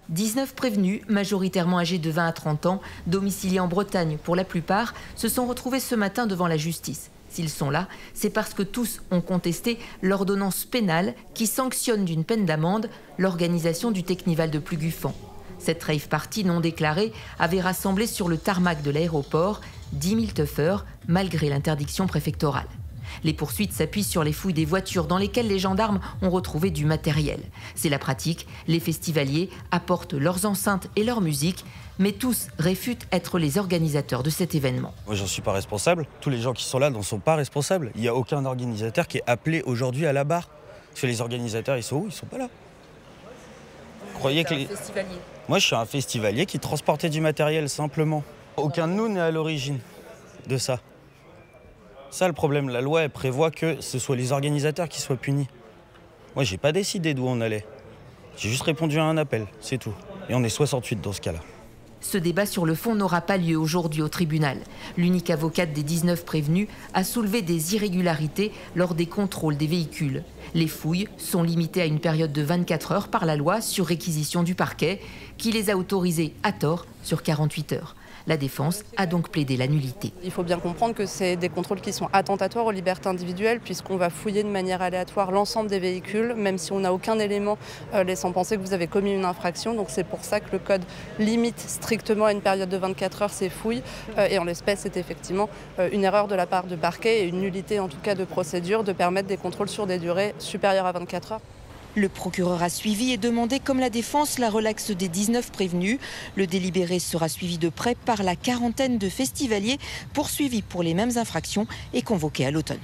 19 prévenus, majoritairement âgés de 20 à 30 ans, domiciliés en Bretagne pour la plupart, se sont retrouvés ce matin devant la justice. S'ils sont là, c'est parce que tous ont contesté l'ordonnance pénale qui sanctionne d'une peine d'amende l'organisation du Teknival de Plugufan. Cette rave party non déclarée avait rassemblé sur le tarmac de l'aéroport 10 000 teufeurs malgré l'interdiction préfectorale. Les poursuites s'appuient sur les fouilles des voitures dans lesquelles les gendarmes ont retrouvé du matériel. C'est la pratique, les festivaliers apportent leurs enceintes et leur musique, mais tous réfutent être les organisateurs de cet événement. Moi, j'en suis pas responsable. Tous les gens qui sont là n'en sont pas responsables. Il n'y a aucun organisateur qui est appelé aujourd'hui à la barre. Parce que les organisateurs, ils sont où? Ils sont pas là. Croyez que les... festivalier. Moi, je suis un festivalier qui transportait du matériel, simplement. Aucun de nous n'est à l'origine de ça. Ça, le problème, la loi, elle prévoit que ce soit les organisateurs qui soient punis. Moi, j'ai pas décidé d'où on allait. J'ai juste répondu à un appel, c'est tout. Et on est 68 dans ce cas-là. Ce débat sur le fond n'aura pas lieu aujourd'hui au tribunal. L'unique avocate des 19 prévenus a soulevé des irrégularités lors des contrôles des véhicules. Les fouilles sont limitées à une période de 24 heures par la loi sur réquisition du parquet, qui les a autorisées à tort sur 48 heures. La défense a donc plaidé la nullité. Il faut bien comprendre que c'est des contrôles qui sont attentatoires aux libertés individuelles puisqu'on va fouiller de manière aléatoire l'ensemble des véhicules, même si on n'a aucun élément laissant penser que vous avez commis une infraction. Donc c'est pour ça que le code limite strictement à une période de 24 heures ces fouilles. Et en l'espèce, c'est effectivement une erreur de la part du parquet et une nullité en tout cas de procédure de permettre des contrôles sur des durées supérieures à 24 heures. Le procureur a suivi et demandé, comme la défense, la relaxe des 19 prévenus. Le délibéré sera suivi de près par la quarantaine de festivaliers poursuivis pour les mêmes infractions et convoqués à l'automne.